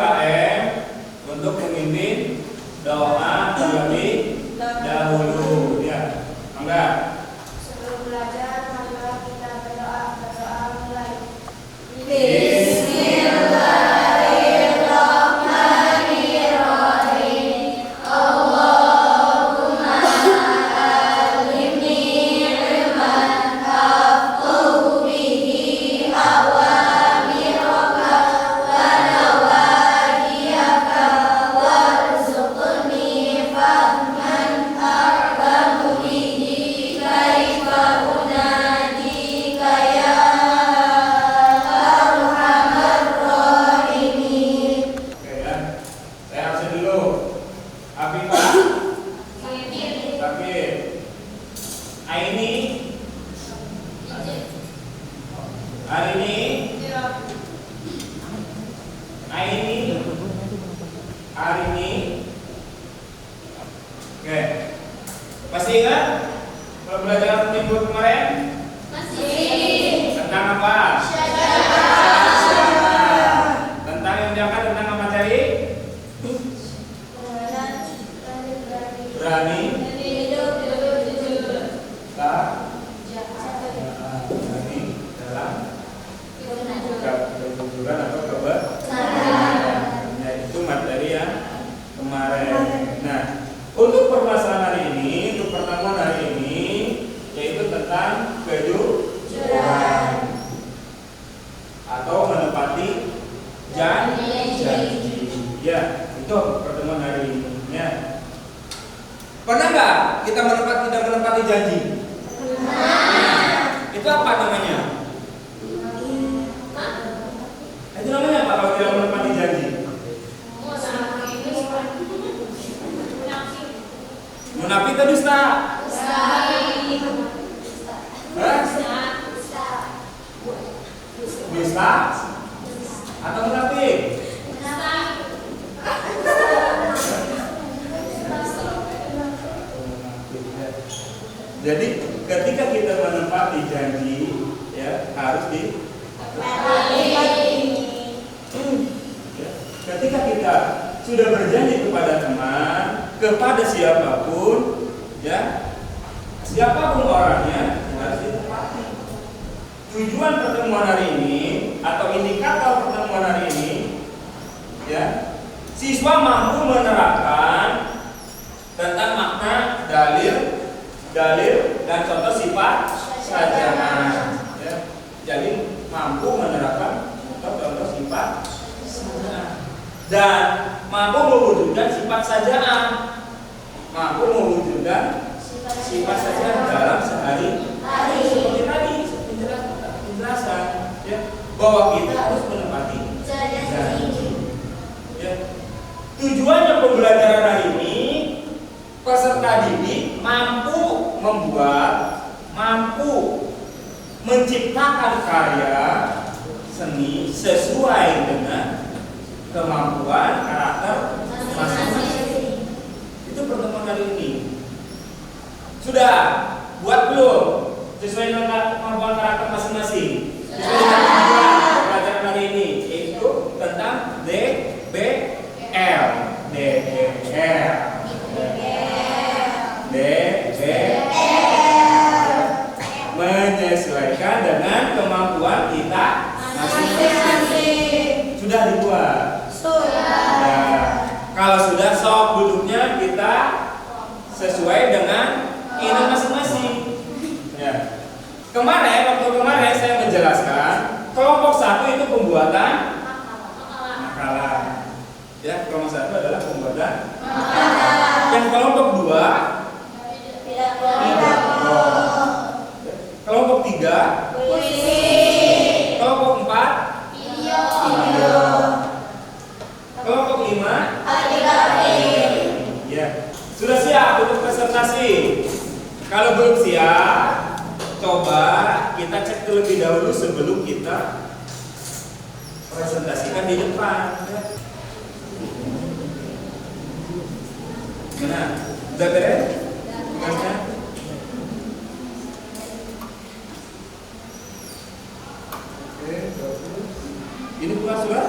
UKM untuk memimpin doa terlebih dahulu. Ya, enggak? Sebelum belajar, marilah kita berdoa. Berdoa mulai. Bismillahirrahmanirrahim. Allahumma alimni ilman afqahu bihi awamiraka wa nawahiyaka warzuqni fahman a'lamu bihi kaifa unadika ya arhamar rahimin. Oke ya. Saya absen dulu. Afifah, Sakit. Aini, Arini, Aini, Arini. Oke. Masih ingat pembelajaran minggu kemarin? Tentang apa? Tentang yang diangkat tentang apa tadi? Berani, tak, berani dalam kejujuran atau kebenaran. Ya, itu materi yang kemarin. Nah, untuk permasalahan hari ini, untuk pertemuan hari ini, yaitu tentang kejujuran atau menepati janji. Ya, itu pertemuan hari ini. Ya. Pernah nggak kita tidak menepati janji? Itu apa namanya? Itu namanya apa kalau tidak menepati janji? Munafik atau dusta? Dusta atau munafik? Jadi ketika kita menepati janji, ya harus di. Ya, ketika kita sudah berjanji kepada teman, kepada siapapun, ya siapapun orangnya harus ditepati. Tujuan pertemuan hari ini atau indikator pertemuan hari ini, ya siswa mampu menerapkan tentang makna dalil dan contoh sifat sajaan. Ya. Jadi mampu menerapkan contoh sifat sajaan dan mampu mewujudkan sifat sajaan, mampu mewujudkan sifat sajaan dalam sehari-hari. Seperti tadi penjelasan, ya, bahwa kita harus menepati janji. Ya. Tujuannya pembelajaran hari ini, peserta didik mampu menciptakan karya seni sesuai dengan kemampuan karakter masing-masing. Itu pertemuan hari ini. Sudah buat belum? Sesuai dengan kemampuan karakter masing-masing. Sesuai dengan tujuan pelajaran hari ini, yaitu tentang DBL. Menyesuaikan dengan kemampuan kita masing-masing. Sudah dibuat? Sudah. Nah, kalau sudah, sok duduknya kita sesuai dengan keinginan masing-masing. Ya. Waktu kemarin saya menjelaskan kelompok 1 itu pembuatan makalah. Ya, kelompok 1 adalah pembuatan makalah. Yang kelompok 2 kelompok 3 kelompok 4 video, kelompok 5 ya. Sudah siap untuk presentasi? Kalau belum siap, coba kita cek terlebih dahulu sebelum kita presentasikan di depan. Mana? Udah beres? Tugasnya? Ini bukan surat?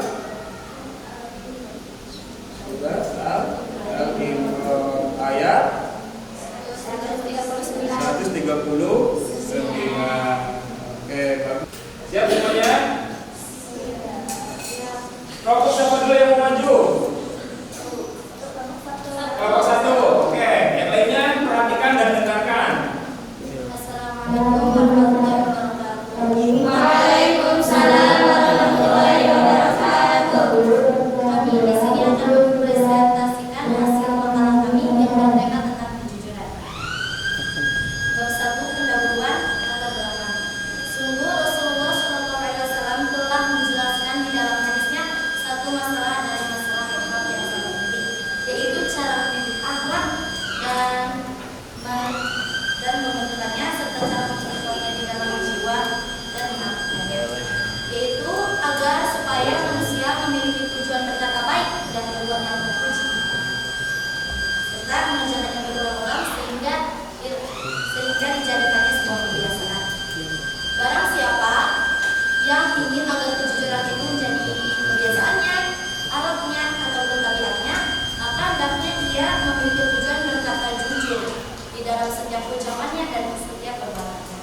setiap ucapannya dan setiap perbuatannya.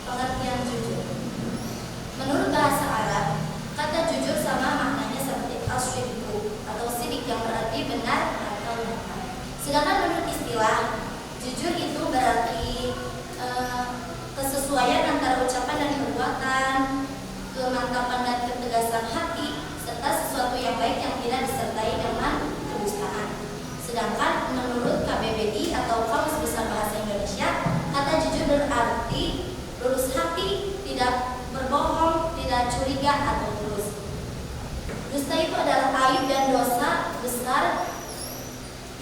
Pengertian jujur. Menurut bahasa Arab, kata jujur sama maknanya seperti asyidku atau sidik yang berarti benar atau nyata. Sedangkan menurut istilah, jujur itu berarti kesesuaian antara ucapan dan perbuatan, kemantapan dan ketegasan hati, serta sesuatu yang baik yang tidak disertai dengan kedustaan. Sedangkan menurut KBBI atau Kamus Besar Bahasa Indonesia, kata jujur berarti lurus hati, tidak berbohong, tidak curiga atau tulus. Dusta itu adalah aib dan dosa besar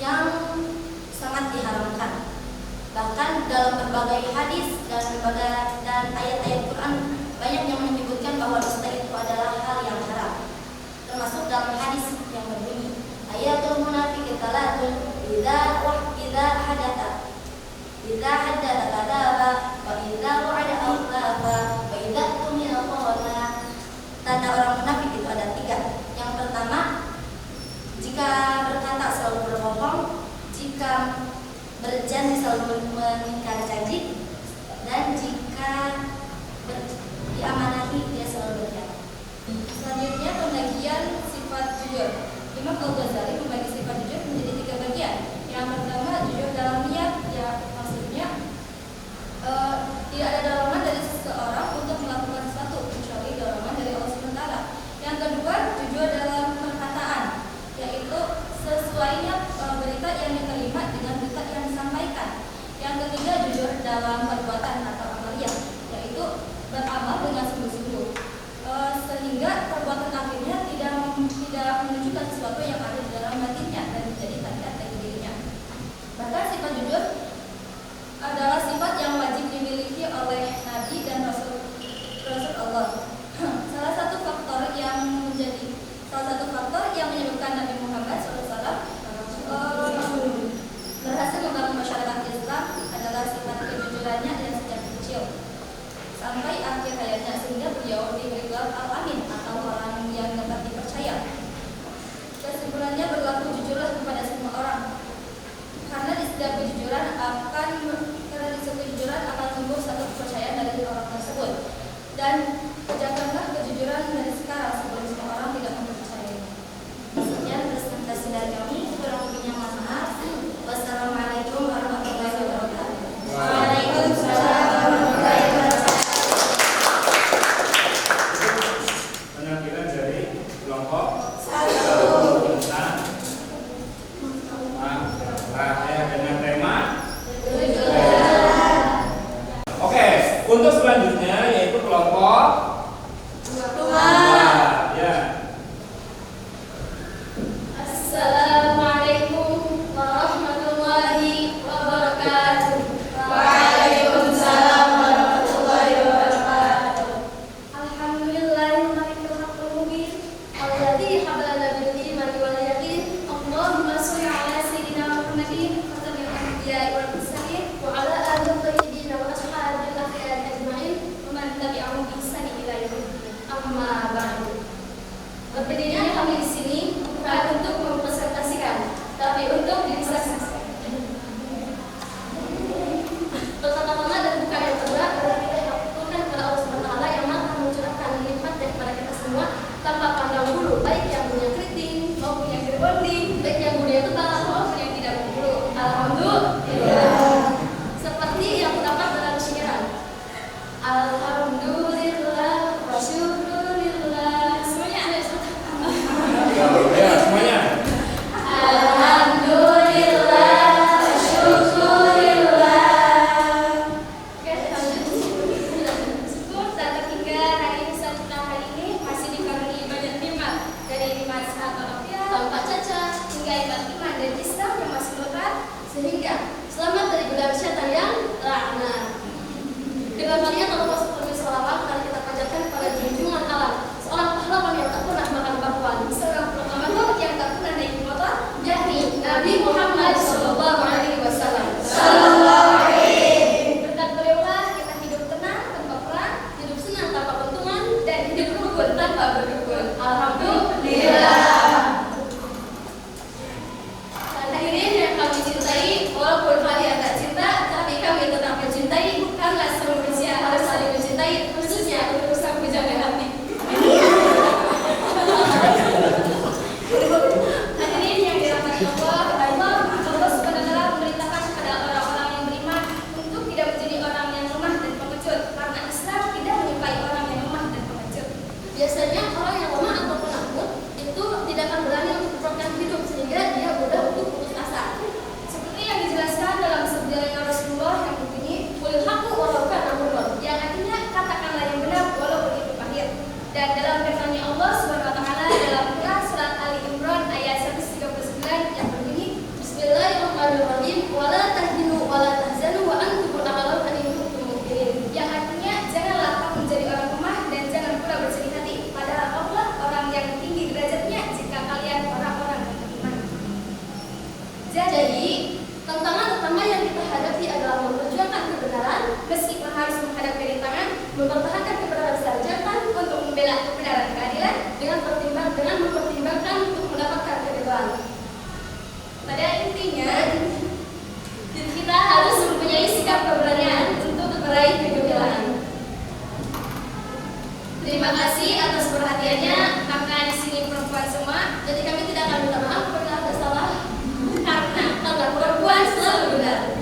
yang sangat diharamkan. Bahkan dalam berbagai hadis dan ayat-ayat Quran banyak yang menyebutkan bahwa dusta itu adalah hal yang haram. Termasuk dalam hadis yang berbunyi, ayatul munafiqi talatun idza haddatsa kadzaba wa idza wa'ada akhlafa wa idza tumina khana. Tanda orang munafik itu ada 3. Yang pertama, jika berkata selalu berbohong, jika berjanji selalu mengingkari janji, dan jika diamanahi dia selalu berkhianat. Selanjutnya pembagian sifat jujur. Imam Al-Ghazali membagi sifat jujur menjadi 3 bagian. Yang pertama, jujur dalam niat, ya maksudnya tidak ada dorongan dari seseorang untuk melakukan sesuatu kecuali dorongan dari Allah SWT. Yang kedua, jujur dalam perkataan, yaitu sesuainya berita yang diterima dengan berita yang disampaikan. Yang ketiga, jujur dalam perbuatan atau amaliyah, yaitu beramal dengan sungguh-sungguh, sehingga perbuatan akhirnya tidak menunjukkan sesuatu yang ada di dalam batinnya dan menjadi tabiat dari dirinya. Bahkan sifat jujur adalah sifat yang wajib dimiliki oleh Nabi dan Rasul Allah. Salah satu faktor yang menyebabkan Nabi Muhammad SAW berhasil membangun masyarakat Islam adalah sifat kejujurannya yang sejak kecil sampai akhir hayatnya, sehingga beliau diberi gelar Al-Amin atau orang yang dapat dipercaya. Kesimpulannya, berlaku jujurlah kepada semua orang, karena di setiap kejujuran akan tumbuh satu kepercayaan dari orang tersebut, dan jagalah kejujuran dari sekarang sebelum semua orang tidak mempercayainya. Sekian presentasi dari kami, kurang lebihnya mohon maaf. Wassalamualaikum warahmatullahi wabarakatuh. Waalaikumsalam warahmatullahi wabarakatuh. Penampilan dari kelompok 1 tentang dengan tema. Oke, untuk selanjutnya yaitu kelompok 2. Ya. Assalamualaikum warahmatullahi wabarakatuh. Waalaikumsalam warahmatullahi wabarakatuh. Alhamdulillahil haqqil mubin alladzi hablana bil imani wal yaqin. Allahumma shalli ala sayyidina Muhammadin wa sallim ala wal mursalin wa ala alihi thayyibin wa ashabil akhyar ajma'in wa man tabi'ahum bi ihsan ila yaumil amma ba'du. Berdirinya kami di sini bukan untuk mempresentasikan, tapi untuk disaksikan. Pertama-tama dan bukan yang kedua adalah kita dilakukan kepada Allah SWT yang maha mencurahkan nikmat kepada kita semua tanpa pandang bulu, baik yang punya keriting maupun yang berbonding, baik yang bulu yang tebal maupun yang tidak berbulu. Alhamdulillah. Seperti yang terdapat dalam syiran. Alhamdulillah wa syukurillah. Semuanya ada satu. Ya, semuanya. Alhamdulillah wa syukurillah. Oke, lanjut. Syukur dan ketiga, hari kita hari ini masih dikaruniai banyak nikmat, dari nikmat sehat walafiat tanpa cacat hingga nikmat iman dan Islam yang masih lekat, sehingga selamat dari godaan syaitan yang laknat. Dengan kalian Allah SWT akan kita panjatkan pada junjungan alam, seorang pahlawan yang tak pernah makan bakwan, seorang proklamator yang tak pernah naik motor, yakni Nabi Muhammad SAW. Berkat beliaulah kita hidup tenang tanpa perang, hidup senang tanpa keuntungan, dan hidup rukun tanpa berdukun. Alhamdulillah. Hadirin yang kami cintai, walaupun kalian Jadi kami tidak akan minta maaf apabila ada salah karena perempuan selalu benar.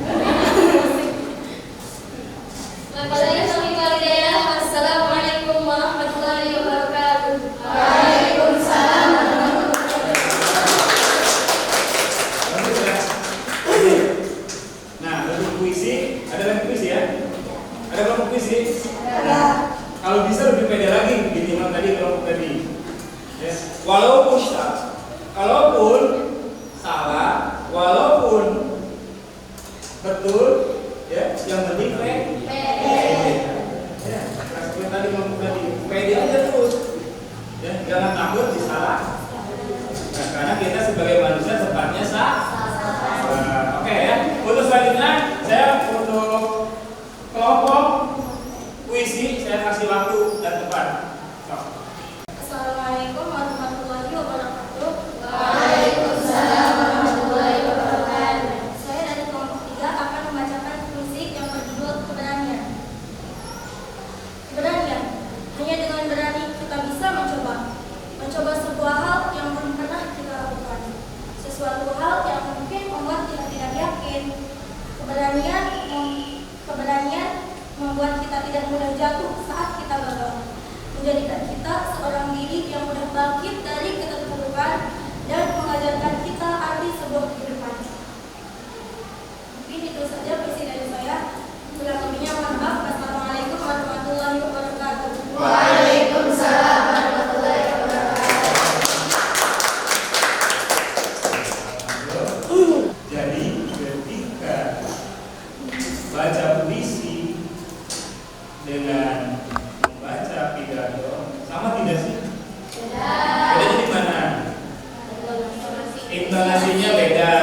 Assalamualaikum warahmatullahi wabarakatuh. Waalaikumsalam. Bagus ya. Nah, untuk puisi, ada lagi puisi ya? Ada kelompok puisi? Nah, kalau bisa lebih pede lagi ketimbang tadi kelompok tadi. Ya. Walaupun kalaupun salah, walaupun betul, ya, yang penting pede. Ya, seperti tadi kelompok tadi, pede aja terus. Ya, jangan takut disalah. Nah, karena kita sebagai manusia tempatnya oke ya. Untuk selanjutnya saya untuk kelompok puisi saya kasih waktu dan tempat. Assalamualaikum warahmatullahi wabarakatuh. Waalaikumsalam warahmatullahi wabarakatuh. Saya dari kelompok 3 akan membacakan puisi yang berjudul Keberanian. Keberanian. Hanya dengan berani kita bisa mencoba sebuah hal yang belum pernah kita lakukan, sesuatu hal yang mungkin membuat kita tidak yakin. Keberanian membuat kita tidak mudah jatuh saat kita gagal, menjadikan kita seorang diri yang mudah bangkit dari keterpurukan dan mengajarkan kita arti sebuah kehidupan. Mungkin itu saja puisi dari saya. Kurang lebihnya mohon maaf. Wassalamualaikum warahmatullahi wabarakatuh. Waalaikumsalam warahmatullahi wabarakatuh. Jadi ketika baca puisi dengan membaca pidato sama tidak sih? Bedanya di mana? Intonasinya beda.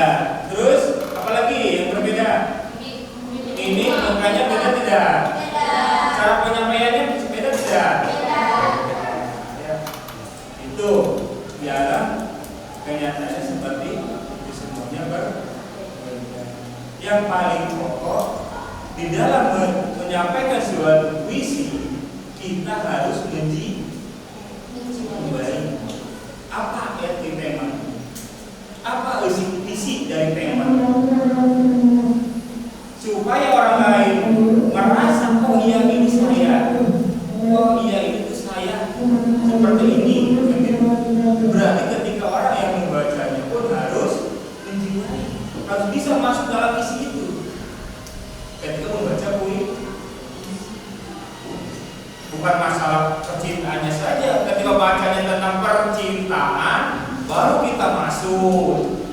Terus apalagi yang berbeda? Ini angkanya beda tidak? Cara penyampaiannya beda tidak? Ya. Itu biarlah kenyataannya seperti itu semuanya berbeda. Yang paling pokok di dalam menyampaikan suatu puisi kita harus membaik apa arti tema, apa isi dari tema, supaya orang lain merasa oh iya ini saya, oh iya ini tuh saya seperti ini. Berarti ketika orang yang membacanya pun harus menjiwai, harus bisa masuk dalam isi itu. Ketika membaca puisi, bukan masalah percintaannya saja. Ketika bacanya tentang percintaan, baru kita masuk.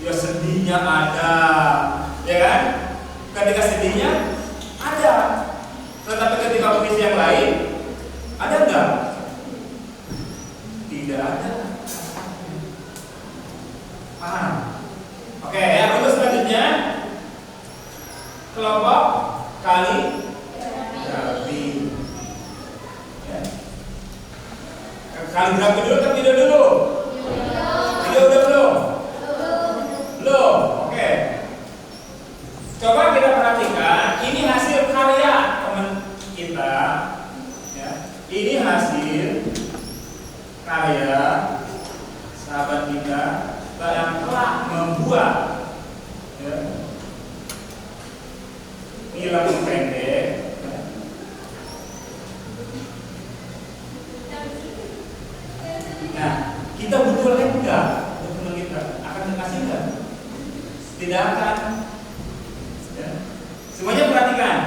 Ya sedihnya ada, ya kan? Ketika sedihnya ada, tetapi ketika puisi yang lain ada enggak? Tidak ada. Paham? Oke, ya. Untuk selanjutnya kelompok kaligrafi. Ya. Kaligrafi dulu atau video dulu? Video udah belum? Belum. Oke. Coba kita perhatikan, ini hasil karya teman kita. Ya. Ini hasil karya sahabat kita yang telah membuat film pendek. Nah, kita butuh lagi enggak dokumen kita? Akan dikasih enggak? Tidak akan. Ya. Semuanya perhatikan.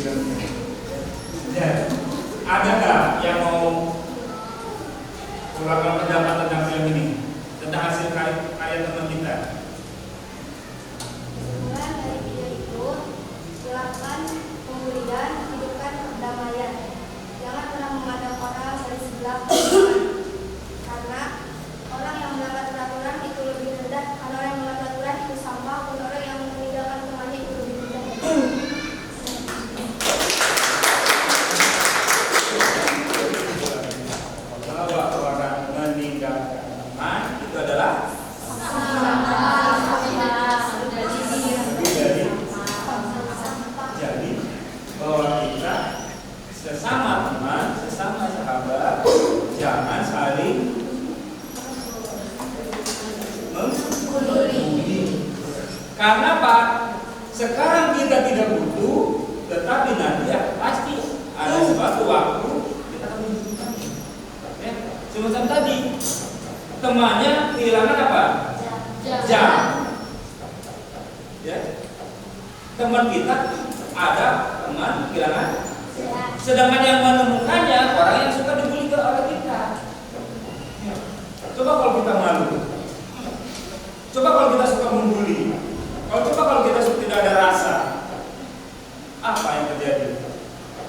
Ya, ada nggak yang mau keluarkan pendapat tentang film ini, tentang hasil karya teman kita? Kesimpulan dari video itu, silakan pembulian, hidupkan perdamaian. Jangan pernah memandang orang dari sebelah pandangan. Karena orang yang melanggar peraturan itu lebih rendah. Karena orang yang melanggar peraturan itu sampah. Dan orang yang meninggalkan temannya itu lebih rendah. Bahwa orang meninggalkan teman itu adalah lebih dari. Jadi bahwa kita sesama teman, sesama sahabat, jangan saling membuli. Karena Pak, sekarang kita tidak butuh, tetapi nanti ya pasti ada suatu waktu kita akan membutuhkan. Ya, semacam tadi temannya kehilangan apa? Jam. Ya, teman kita ada teman kehilangan. Sedangkan yang menemukannya orang yang suka dibully oleh kita. Ya. Coba kalau kita malu. Coba kalau kita suka membuli. Coba kalau kita suka tidak ada rasa. Apa yang terjadi?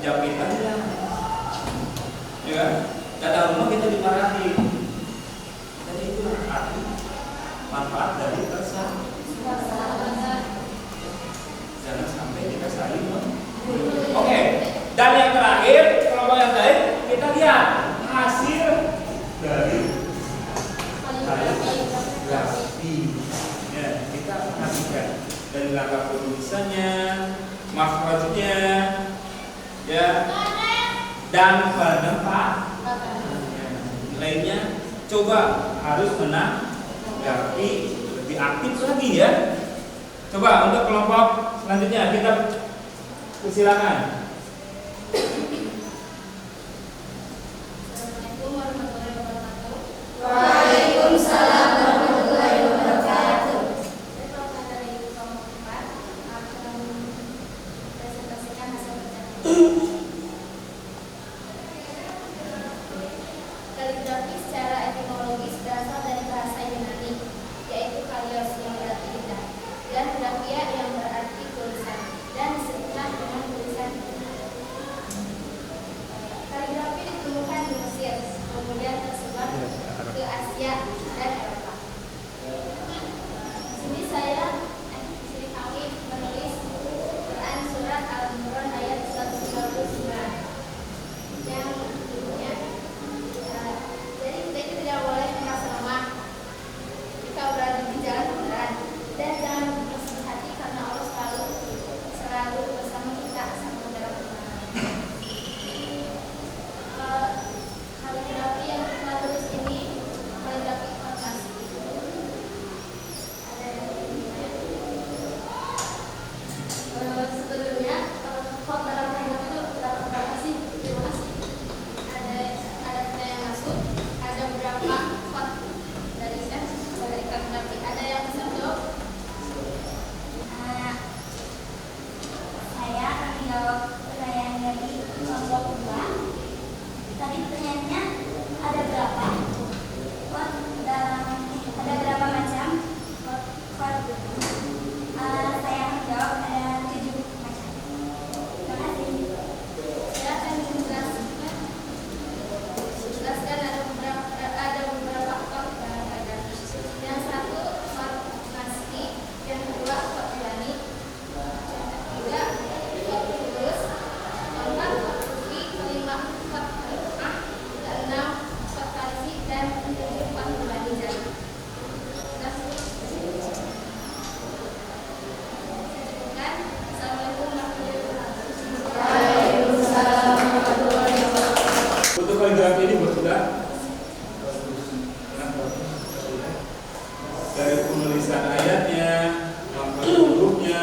Jam kita hilang. Ya, datang rumah kita dimarahi. Jadi itulah arti manfaat dari persahabatan. Jangan sampai kita saling membuli. Oke. Dan yang terakhir, kelompok yang lain, kita lihat hasil dari kaligrafi. Ya, kita perhatikan dari langkah penulisannya, makhrajnya, ya, dan penempatan. Lainnya, coba harus menanggapi lebih aktif lagi ya. Coba untuk kelompok selanjutnya kita persilakan. Assalamualaikum warahmatullahi wabarakatuh. Waalaikumsalam warahmatullahi wabarakatuh. Saya kelompok dari kelompok 4 akan presentasikan hasil kerja. Kaligrafi secara etimologis berasal dari bahasa Yunani, yaitu kalios yang berarti indah, dan grafia yang berarti tulisan, dan disebutlah dengan tulisan. Kaligrafi ditemukan di Mesir, kemudian tersebar ke Asia dan Eropa. Di sini kami menulis Quran surat Al-Imran ayat 139 yang bunyinya, jadi kita itu tidak boleh merasa lemah jika berada di jalan kebenaran, dan jangan bersedih hati karena Allah selalu bersama kita sampai dalam kebenaran. Kaligrafi yang kita tulis ini kaligrafi kertas. Ada yang begini. Sebelumnya kod dalam kaligrafi itu dapat berapa sih? Terima kasih. Ada yang masuk. Ada beberapa kod dari kaligrafi. Ada yang bisa jawab? Saya akan menjawab pertanyaan dari kelompok 2. Tadi pertanyaannya ada berapa ada berapa macam kod? Saya akan jawab ada 7 macam. Terima kasih. Saya akan menjelaskan ada beberapa kod dalam kaligrafi. Yang satu kod Nasri, yang kedua kod Yunani, yang ketiga kod Turus, keempat kod Turki, kelima kod Hikmah, keenam kod Farsi, dan ketujuh kod Bani Jari. Assalamualaikum warahmatullahi wabarakatuh. Untuk kaligrafi ini sudah dari penulisan ayatnya, langkah hurufnya,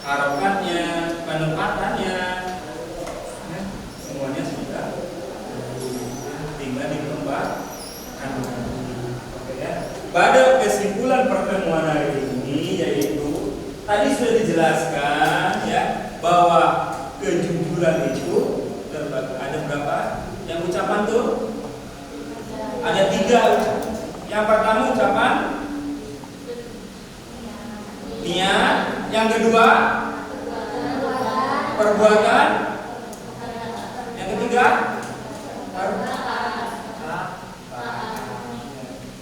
harokatnya, penempatannya, ya, semuanya sudah tinggal dikembangkan. Oke ya. Pada kesimpulan pertemuan hari ini yaitu tadi sudah dijelaskan ya bahwa bulan itu ada berapa yang ucapan tuh? Ada 3. Yang pertama ucapan niat, yang kedua perbuatan, yang ketiga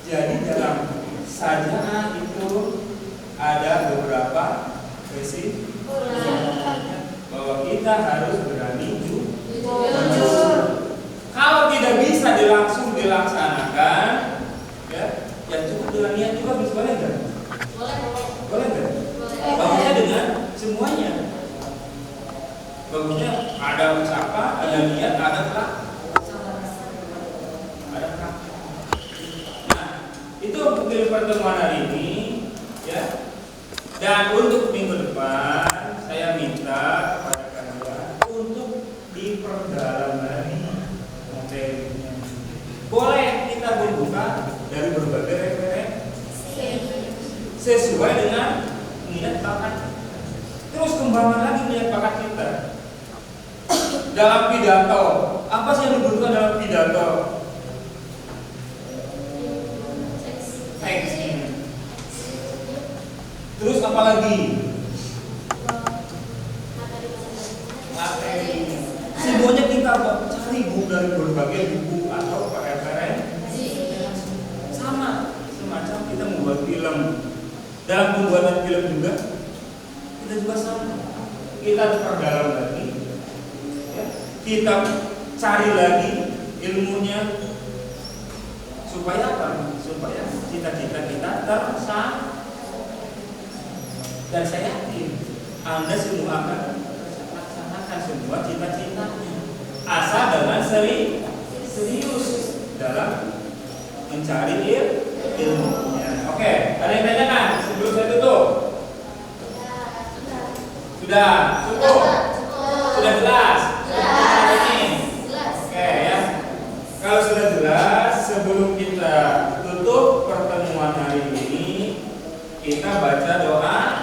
jadi dalam sajaan itu ada beberapa kesimpulan bahwa kita harus berani jujur. Kalau tidak bisa langsung dilaksanakan, ya cukup dengan niat juga bisa, boleh nggak? Boleh nggak? Bagusnya dengan semuanya. Bagusnya ada ucapan, ada niat, ada praktek. Nah, itu untuk pertemuan hari ini, ya. Dan untuk minggu depan, saya minta kepada kalian untuk diperdalam lagi materinya. Boleh kita membuka dari berbagai referensi sesuai dengan minat bakat. Terus kembangkan lagi minat bakat kita. Dalam pidato, apa sih yang dibutuhkan dalam pidato? Teks. Terus apa lagi? Materi. Semuanya kita cari buku dari berbagai buku atau referensi. Sama, semacam kita membuat film. Dalam pembuatan film juga kita juga sama. Kita perdalam lagi, ya. Kita cari lagi ilmunya supaya apa? Supaya cita-cita kita tercapai. Dan saya yakin Anda semua akan laksanakan semua cita-citanya, asal dengan serius dalam mencari ilmunya. Oke, ada yang tanyakan sebelum saya tutup? Sudah cukup? Sudah jelas? Oke ya. Kalau sudah jelas, sebelum kita tutup pertemuan hari ini, kita baca doa